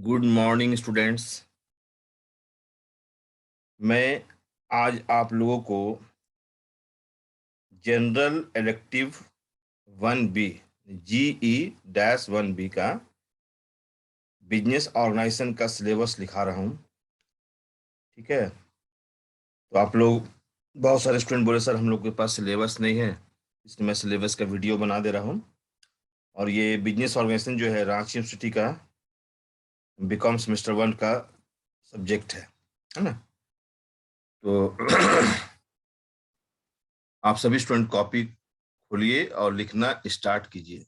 Good morning students. मैं आज आप लोगों को जनरल इलेक्टिव 1B GE-1B का बिजनेस ऑर्गेनाइजेशन का सिलेबस लिखा रहा हूँ। ठीक है, तो आप लोग बहुत सारे स्टूडेंट बोले सर हम लोग के पास सिलेबस नहीं है, इसलिए मैं सिलेबस का वीडियो बना दे रहा हूँ। और ये बिजनेस ऑर्गेनाइजेशन जो है रांची यूनिवर्सिटी का बीकॉम सेमेस्टर 1 का सब्जेक्ट है ना। तो आप सभी स्टूडेंट कॉपी खोलिए और लिखना स्टार्ट कीजिए।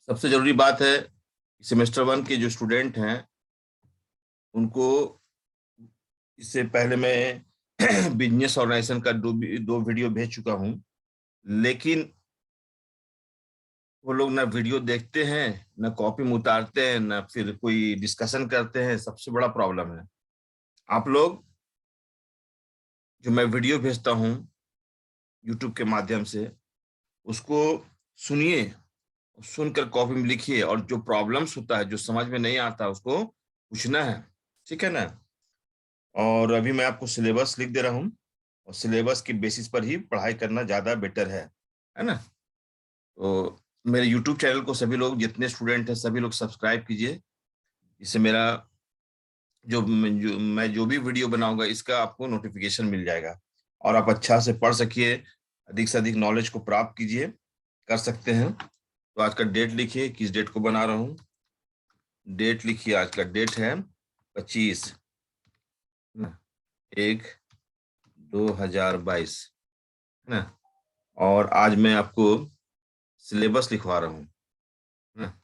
सबसे जरूरी बात है, सेमेस्टर 1 के जो स्टूडेंट हैं उनको इससे पहले मैं बिजनेस ऑर्गेनाइजेशन का दो वीडियो भेज चुका हूं, लेकिन वो लोग ना वीडियो देखते हैं, ना कॉपी में उतारते हैं, ना फिर कोई डिस्कशन करते हैं। सबसे बड़ा प्रॉब्लम है। आप लोग जो मैं वीडियो भेजता हूं यूट्यूब के माध्यम से, उसको सुनिए, सुनकर कॉपी में लिखिए, और जो प्रॉब्लम्स होता है, जो समझ में नहीं आता, उसको पूछना है। ठीक है ना। और अभी मैं आपको सिलेबस लिख दे रहा हूँ, और सिलेबस की बेसिस पर ही पढ़ाई करना ज़्यादा बेटर है ना। तो मेरे यूट्यूब चैनल को सभी लोग, जितने स्टूडेंट हैं सभी लोग सब्सक्राइब कीजिए। इससे मेरा मैं जो भी वीडियो बनाऊंगा इसका आपको नोटिफिकेशन मिल जाएगा, और आप अच्छा से पढ़ सकिए, अधिक से अधिक नॉलेज को प्राप्त कीजिए, कर सकते हैं। तो आज का डेट लिखिए, किस डेट को बना रहा हूँ। डेट लिखिए, आज का डेट है 25 एक 2022 है ना। और आज मैं आपको सिलेबस लिखवा रहा हूँ ना,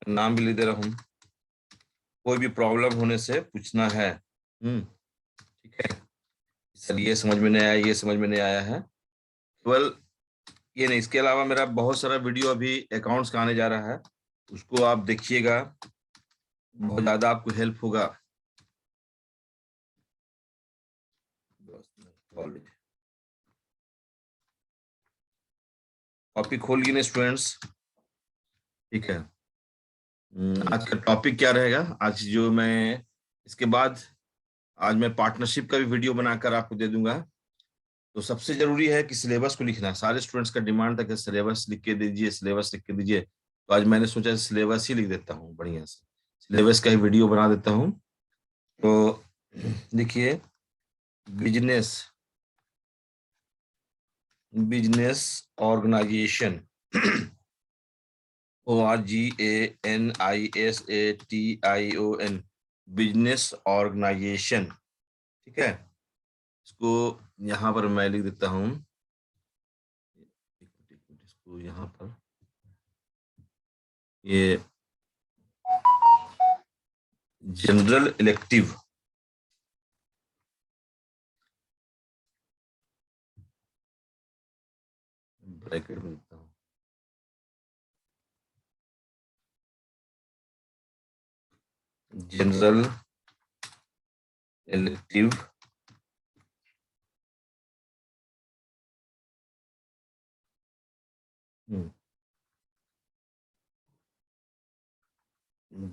नाम भी लिख दे रहा हूँ। कोई भी प्रॉब्लम होने से पूछना है। ठीक है। सर ये समझ में नहीं आया, ये समझ में नहीं आया है, केवल ये नहीं, इसके अलावा मेरा बहुत सारा वीडियो अभी अकाउंट्स का आने जा रहा है, उसको आप देखिएगा, बहुत ज्यादा आपको हेल्प होगा। कॉपी खोलिए ना स्टूडेंट्स। ठीक है। आज का टॉपिक क्या रहेगा, आज जो मैं इसके बाद आज मैं पार्टनरशिप का भी वीडियो बनाकर आपको दे दूंगा। तो सबसे जरूरी है कि सिलेबस को लिखना है। सारे स्टूडेंट्स का डिमांड था कि सिलेबस लिख के दीजिए, सिलेबस लिख के दीजिए, तो आज मैंने सोचा सिलेबस ही लिख देता हूँ, बढ़िया से सिलेबस का ही वीडियो बना देता हूँ। तो देखिए, business business organisation ORGANISATION, business organisation. ठीक है, इसको यहाँ पर मैं लिख देता हूँ, इसको यहाँ पर ये जनरल इलेक्टिव ब्रैकेट में लिखता हूँ, general elective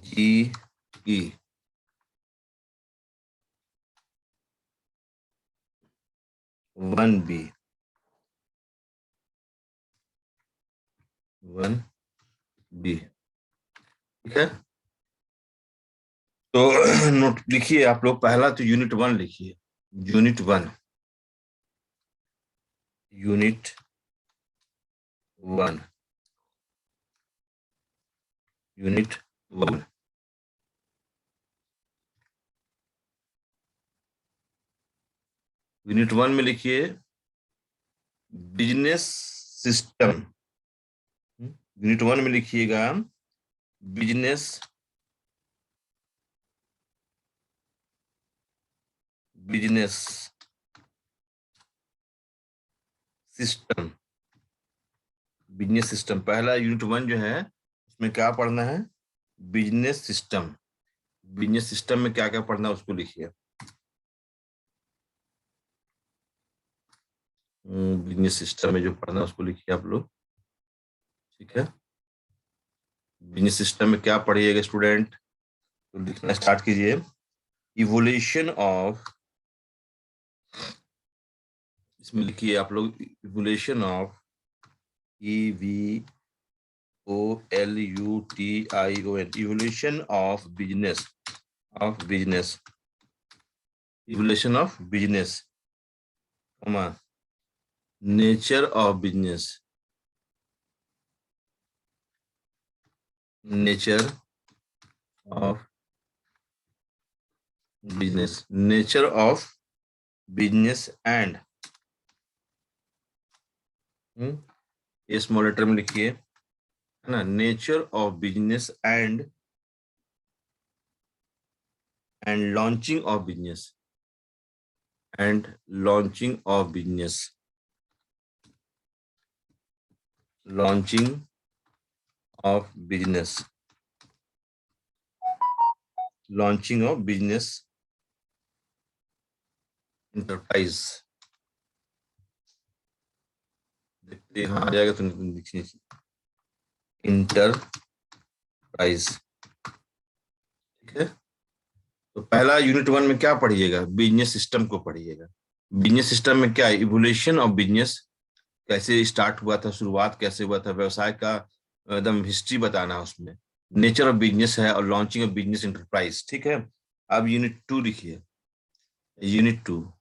GE 1B 1B। ठीक है, तो नोट लिखिए आप लोग। पहला तो यूनिट 1 लिखिए, यूनिट 1, यूनिट 1, यूनिट 1। यूनिट 1 में लिखिए बिजनेस सिस्टम। यूनिट 1 में लिखिएगा business business system. Business system पहला यूनिट 1 जो है, उसमें क्या पढ़ना है, बिजनेस सिस्टम। बिजनेस सिस्टम में क्या क्या पढ़ना है उसको लिखिए। बिजनेस सिस्टम में जो पढ़ना है उसको लिखिए आप लोग। ठीक है, बिजनेस सिस्टम में क्या पढ़िएगा स्टूडेंट, तो लिखना स्टार्ट कीजिए। इवोल्यूशन ऑफ, इसमें लिखिए आप लोग evolution of, EVOLUTION, evolution of business, of business, evolution of business, nature of business, nature of business, nature of business and, ये स्मॉल लेटर में लिखिए, है ना, nature of business and launching of business, and launching of business, launching of business, launching of business enterprise, देखते यहाँ आ जाएगा तो लिखिए इंटरप्राइज, ठीक है। तो पहला यूनिट 1 में क्या पढ़िएगा, बिजनेस सिस्टम को पढ़िएगा। बिजनेस सिस्टम में क्या है, इवोल्यूशन ऑफ बिजनेस, कैसे स्टार्ट हुआ था, शुरुआत कैसे हुआ था, व्यवसाय का एकदम हिस्ट्री बताना है उसमें। नेचर ऑफ बिजनेस है, और लॉन्चिंग ऑफ बिजनेस इंटरप्राइज, ठीक है। अब यूनिट 2 लिखिए, यूनिट 2,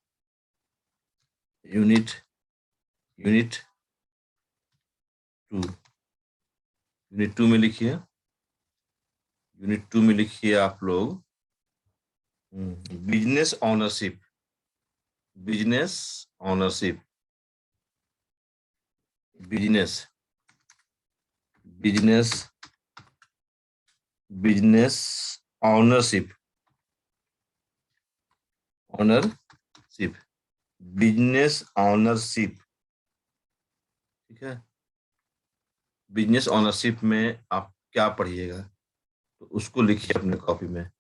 यूनिट यूनिट 2, यूनिट 2 में लिखिए, यूनिट 2 में लिखिए आप लोग business ownership, business ownership, business business business ownership, ownership, business ownership, ठीक है। बिजनेस ऑनरशिप में आप क्या पढ़िएगा, तो उसको लिखिए अपने कॉपी में,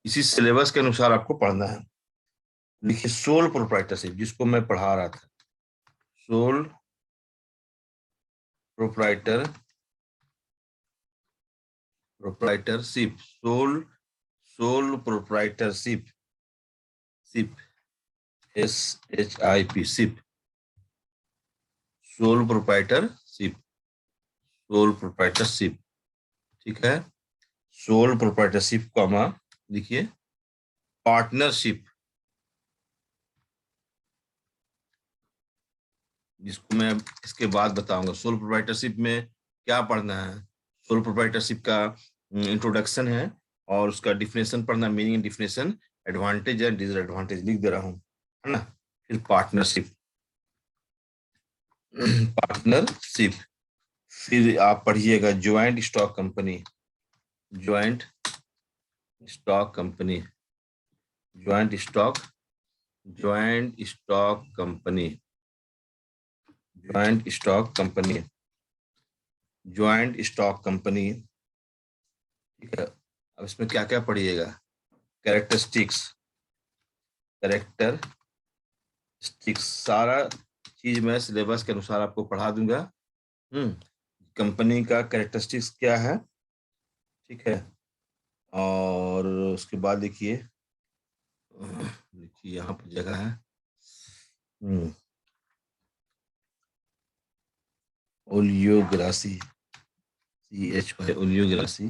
इसी सिलेबस के अनुसार आपको पढ़ना है। लिखिए सोल प्रोप्राइटरशिप, जिसको मैं पढ़ा रहा था, sole proprietor, proprietorship, sole proprietorship, ship, SHIP, ship, sole proprietorship, sole proprietorship, ठीक है। सोल प्रोप्राइटरशिप कॉमा लिखिए पार्टनरशिप, जिसको मैं इसके बाद बताऊंगा। सोल प्रोप्राइटरशिप में क्या पढ़ना है, सोल प्रोप्राइटरशिप का इंट्रोडक्शन है, और उसका डिफिनेशन पढ़ना, meaning definition, advantage and disadvantage लिख दे रहा हूँ, है ना। फिर पार्टनरशिप, पार्टनरशिप, फिर आप पढ़िएगा joint stock company, joint stock company, joint stock, joint stock company, joint stock company, joint stock company, ठीक है। अब इसमें क्या क्या पढ़िएगा, कैरेक्टरिस्टिक्स, कैरेक्टरिस्टिक्स, सारा चीज मैं सिलेबस के अनुसार आपको पढ़ा दूंगा। कंपनी का कैरेक्टरिस्टिक्स क्या है, ठीक है। और उसके बाद देखिए, देखिए यहाँ पर जगह है, ओलियोग्रासी, CHY, ओलियोग्रासी,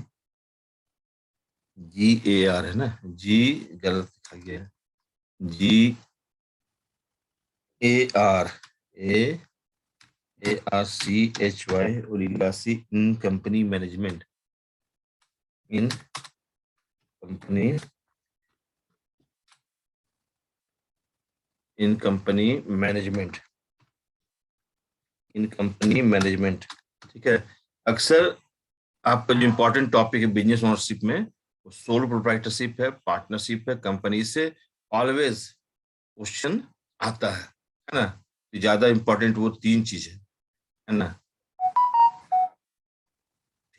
GAR है ना, जी गलत लिखा गया है, GAR, ARCHY, ओलियोग्रासी इन कंपनी मैनेजमेंट, इन कंपनी, इन कंपनी मैनेजमेंट, इन कंपनी मैनेजमेंट, ठीक है। अक्सर आपका जो इंपॉर्टेंट टॉपिक है बिजनेस ओनरशिप में, वो सोल प्रोप्राइटरशिप है, पार्टनरशिप है, कंपनी से ऑलवेज क्वेश्चन आता है ना। ज्यादा इंपॉर्टेंट वो 3 चीज है ना,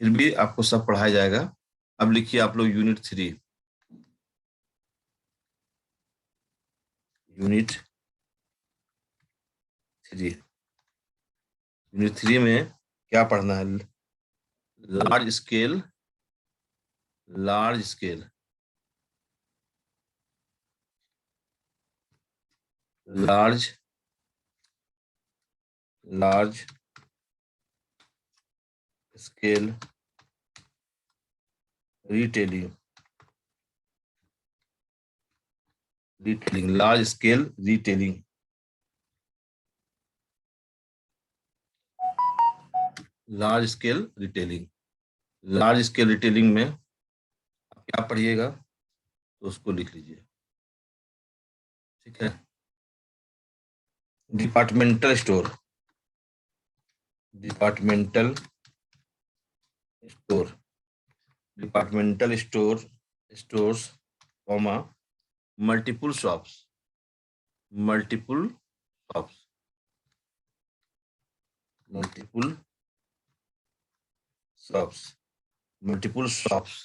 फिर भी आपको सब पढ़ाया जाएगा। अब लिखिए आप लोग यूनिट 3, यूनिट 3, यूनिट 3 में क्या पढ़ना है, large scale large scale, large scale retailing, large scale retailing, large scale retailing. Large scale retailing में आप क्या पढ़िएगा तो उसको लिख लीजिए, ठीक है। Departmental store, departmental store, departmental store, stores comma multiple shops, multiple shops, multiple shops, multiple shops.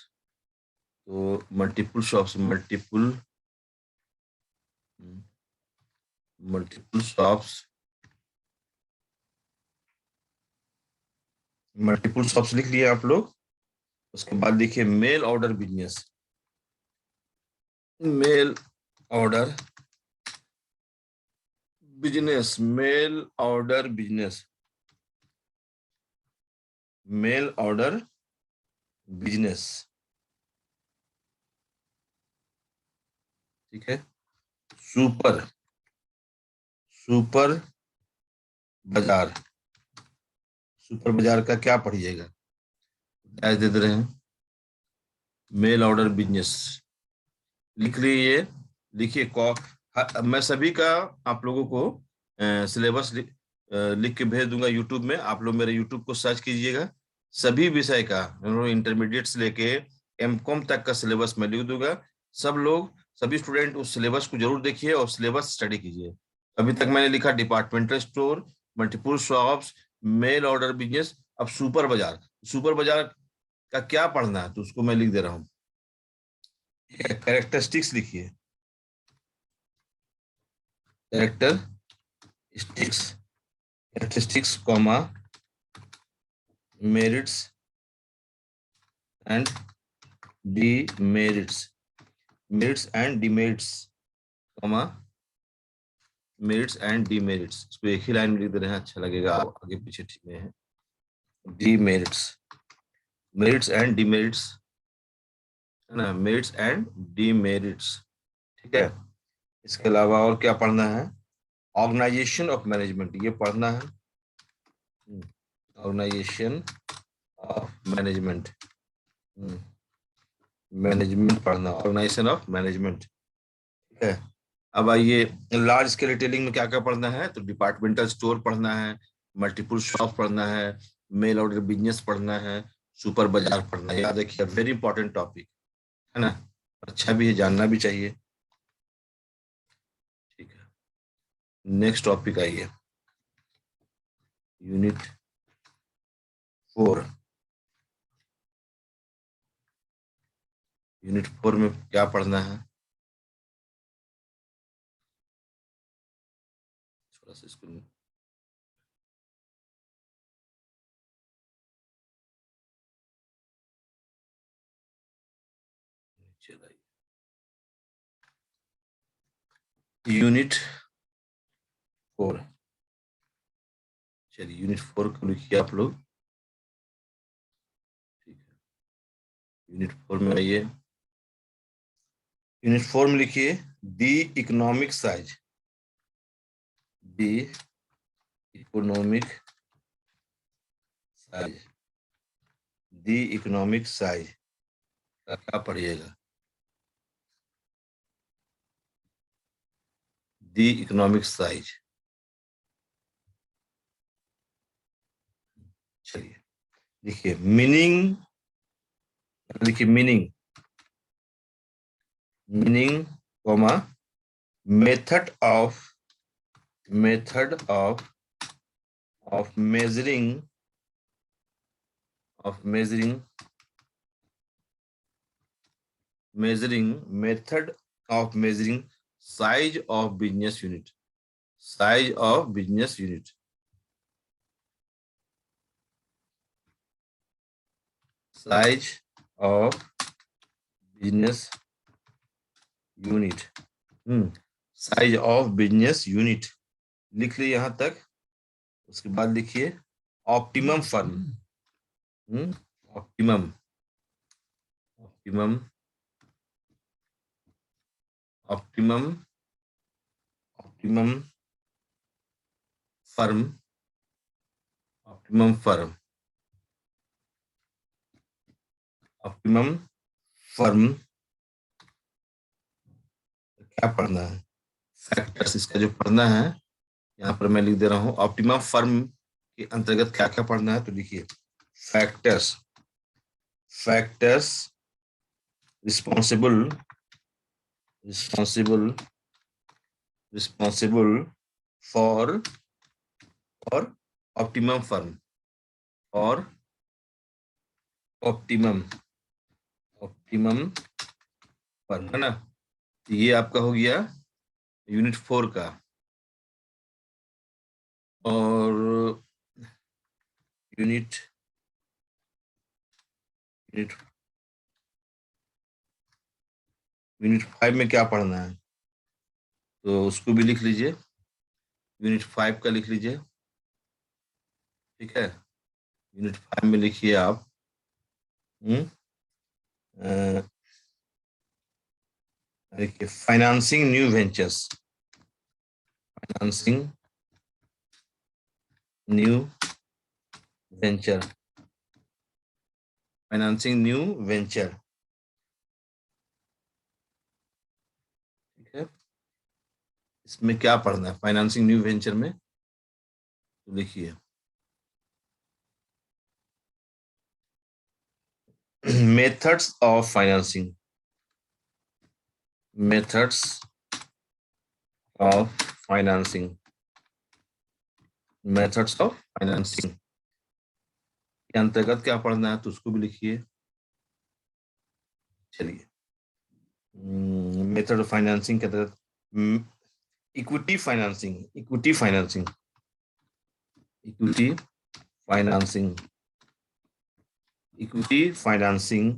तो multiple shops, multiple shops, multiple shops लिख लिए आप लोग। उसके बाद लिखिए mail order business, mail order business, mail order business, mail order business, ठीक है। Super, super bazaar, super bazaar का क्या पढ़िएगा, डैश दे रहे हैं। मेल ऑर्डर बिजनेस लिख लीजिए, लिखिए। मैं सभी का आप लोगों को सिलेबस लिख के भेज दूंगा यूट्यूब में। आप लोग मेरे यूट्यूब को सर्च कीजिएगा, सभी विषय का इंटरमीडिएट से लेके एमकॉम तक का सिलेबस मैं लिख दूंगा। सब लोग, सभी स्टूडेंट उस सिलेबस को जरूर देखिए और सिलेबस स्टडी कीजिए। अभी तक मैंने लिखा departmental store, multiple shops, mail order business. अब सुपर बाजार, सुपर बाजार का क्या पढ़ना है तो उसको मैं लिख दे रहा हूँ। कैरेक्टरिस्टिक्स लिखिए, characteristics, characteristics comma merits and demerits, merits and demerits, comma merits and demerits. इसको एक ही लाइन में लिख दे रहे हैं, अच्छा लगेगा, आप आगे पीछे ठीक में है। डीमेरिट्स, मेरिट्स एंड डीमेरिट्स, है ना, मेरिट्स एंड डीमेरिट्स, ठीक है। इसके अलावा और क्या पढ़ना है, ऑर्गेनाइजेशन ऑफ मैनेजमेंट, ये पढ़ना है। ऑर्गेनाइजेशन ऑफ मैनेजमेंट, मैनेजमेंट पढ़ना, ऑर्गेनाइजेशन ऑफ मैनेजमेंट, ठीक है। अब आइए लार्ज स्केल रिटेलिंग में क्या क्या पढ़ना है, तो डिपार्टमेंटल स्टोर पढ़ना है, मल्टीपल शॉप पढ़ना है, मेल ऑर्डर बिजनेस पढ़ना है, सुपर बाजार पढ़ना है। याद रखिए, वेरी इंपॉर्टेंट टॉपिक है ना, अच्छा भी है, जानना भी चाहिए, ठीक है। नेक्स्ट टॉपिक आइए, यूनिट 4। यूनिट 4 में क्या पढ़ना है, थोड़ा सा इसको चलाइए। यूनिट 4, चलिए यूनिट 4 को लिखिए आप लोग, ठीक है। यूनिट 4 में आइए, यूनिट 4 में लिखिए the economic size, the economic size, the economic size का क्या पढ़िएगा, दी इकोनॉमिक साइज। चलिए लिखिए मीनिंग, लिखिए meaning, meaning comma method of, method of measuring, of measuring, measuring, method of measuring size of business unit, size of business unit, size of business unit, size of business unit लिख ली यहां तक। उसके बाद लिखिए optimum firm, optimum, optimum, optimum, optimum firm, optimum firm, optimum firm. क्या पढ़ना है? Factors इसका जो पढ़ना है यहाँ पर मैं लिख दे रहा हूँ। ऑप्टिमम फर्म के अंतर्गत क्या क्या पढ़ना है तो लिखिए factors, factors responsible, responsible, responsible for, और ऑप्टिमम फर्म, और ऑप्टिमम, ऑप्टिमम फर्म, है ना। तो ये आपका हो गया यूनिट 4 का। और यूनिट यूनिट यूनिट 5 में क्या पढ़ना है तो उसको भी लिख लीजिए। यूनिट 5 का लिख लीजिए, ठीक है। यूनिट 5 में लिखिए आप देखिए financing new ventures, financing new venture, financing new venture, ठीक है। इसमें क्या पढ़ना है फाइनेंसिंग न्यू वेंचर में तो लिखिए methods of financing, methods of financing, methods of financing के अंतर्गत क्या पढ़ना है तो उसको भी लिखिए। चलिए मेथड ऑफ फाइनेंसिंग के अंतर्गत equity financing, equity financing, equity financing, equity financing,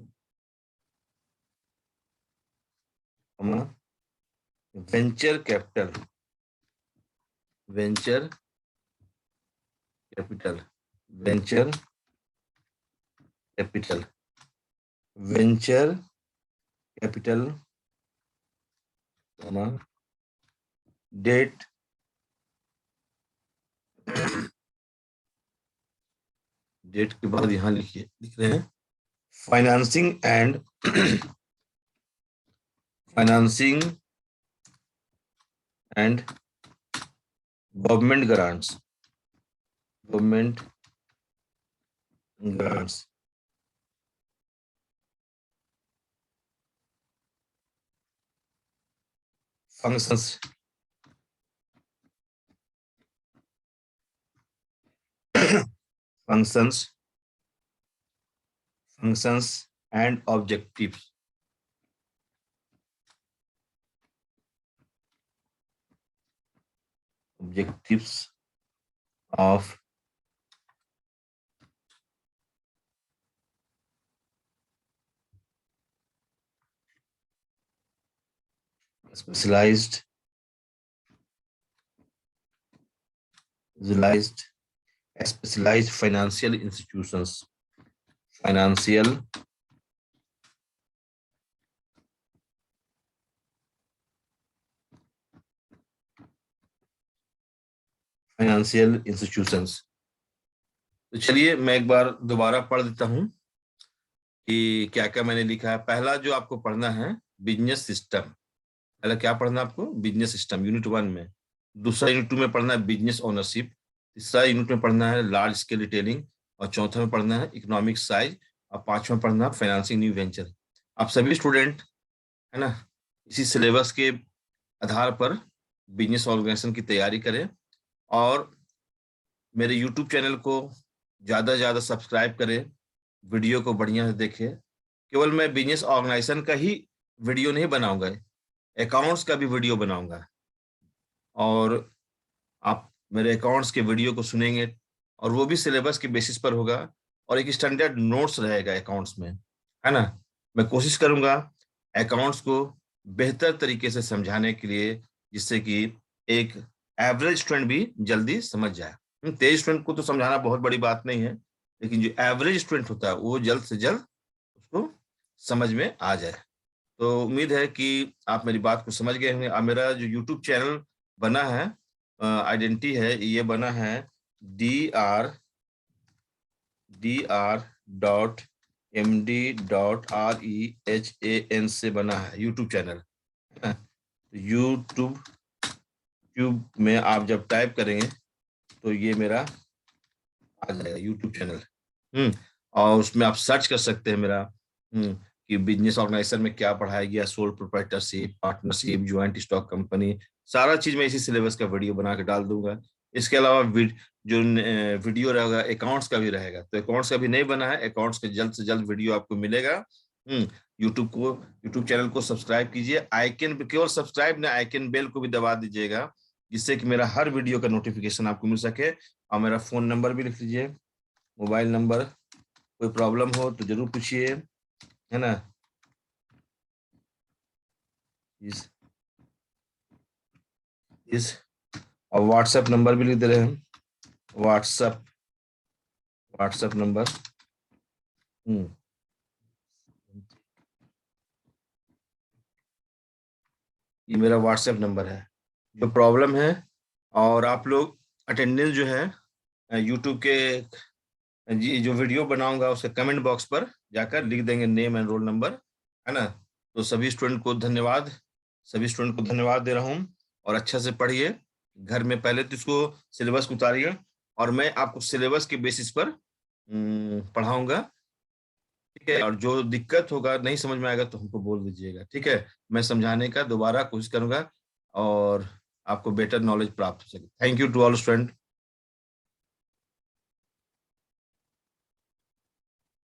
venture capital, venture capital, venture capital, venture capital, debt, debt के बाद यहां लिखिए, लिख रहे हैं financing and financing and government grants, government grants, functions, functions, functions and objectives, objectives of specialized, specialized, specialized financial institutions, financial financial institutions. तो चलिए मैं एक बार दोबारा पढ़ देता हूं कि क्या क्या मैंने लिखा है। पहला जो आपको पढ़ना है बिजनेस सिस्टम, पहला क्या पढ़ना है आपको बिजनेस सिस्टम यूनिट 1 में। दूसरा यूनिट 2 में पढ़ना है बिजनेस ओनरशिप। तीसरा यूनिट में पढ़ना है लार्ज स्केल रिटेलिंग। और चौथा में पढ़ना है इकोनॉमिक साइज। और पांचवा पढ़ना है फाइनेंसिंग न्यू वेंचर। आप सभी स्टूडेंट है ना इसी सिलेबस के आधार पर बिजनेस ऑर्गेनाइजेशन की तैयारी करें और मेरे यूट्यूब चैनल को ज़्यादा से ज़्यादा सब्सक्राइब करें, वीडियो को बढ़िया से देखें। केवल मैं बिजनेस ऑर्गेनाइजेशन का ही वीडियो नहीं बनाऊंगा, अकाउंट्स का भी वीडियो बनाऊंगा। और आप मेरे अकाउंट्स के वीडियो को सुनेंगे और वो भी सिलेबस के बेसिस पर होगा और एक स्टैंडर्ड नोट्स रहेगा अकाउंट्स में, है ना। मैं कोशिश करूंगा अकाउंट्स को बेहतर तरीके से समझाने के लिए, जिससे कि एक एवरेज स्टूडेंट भी जल्दी समझ जाए। तेज स्टूडेंट को तो समझाना बहुत बड़ी बात नहीं है, लेकिन जो एवरेज स्टूडेंट होता है वो जल्द से जल्द उसको समझ में आ जाए। तो उम्मीद है कि आप मेरी बात को समझ गए होंगे। मेरा जो यूट्यूब चैनल बना है, आइडेंटिटी है, ये बना है dr.md.rehan से बना है यूट्यूब चैनल। यूट्यूब में आप जब टाइप करेंगे तो ये मेरा आ जाएगा यूट्यूब चैनल। और उसमें आप सर्च कर सकते हैं मेरा कि बिजनेस ऑर्गेनाइजेशन में क्या पढ़ाया गया, sole proprietorship, partnership, joint stock company, सारा चीज मैं इसी सिलेबस का वीडियो बना के डाल दूंगा। इसके अलावा जो वीडियो रहेगा अकाउंट्स का भी रहेगा, तो अकाउंट्स का भी नहीं बना है, अकाउंट्स का जल्द से जल्द वीडियो आपको मिलेगा। यूट्यूब चैनल को सब्सक्राइब कीजिए, आइकन केवल सब्सक्राइब ना, आइकन बेल को भी दबा दीजिएगा, जिससे कि मेरा हर वीडियो का नोटिफिकेशन आपको मिल सके। और मेरा फोन नंबर भी लिख लीजिए, मोबाइल नंबर, कोई प्रॉब्लम हो तो जरूर पूछिए, है ना। इस और व्हाट्सएप नंबर भी लिख दे रहे हैं, व्हाट्सएप नंबर। ये मेरा व्हाट्सएप नंबर है। जो प्रॉब्लम है, और आप लोग अटेंडेंस जो है यूट्यूब के जो वीडियो बनाऊंगा उसके कमेंट बॉक्स पर जाकर लिख देंगे नेम एंड रोल नंबर, है ना। तो सभी स्टूडेंट को धन्यवाद, दे रहा हूँ। और अच्छा से पढ़िए घर में, पहले तो इसको सिलेबस को उतारिए, और मैं आपको सिलेबस के बेसिस पर पढ़ाऊंगा, ठीक है। और जो दिक्कत होगा, नहीं समझ में आएगा तो हमको बोल दीजिएगा, ठीक है। मैं समझाने का दोबारा कोशिश करूंगा और आपको बेटर नॉलेज प्राप्त हो सके। Thank you to all student.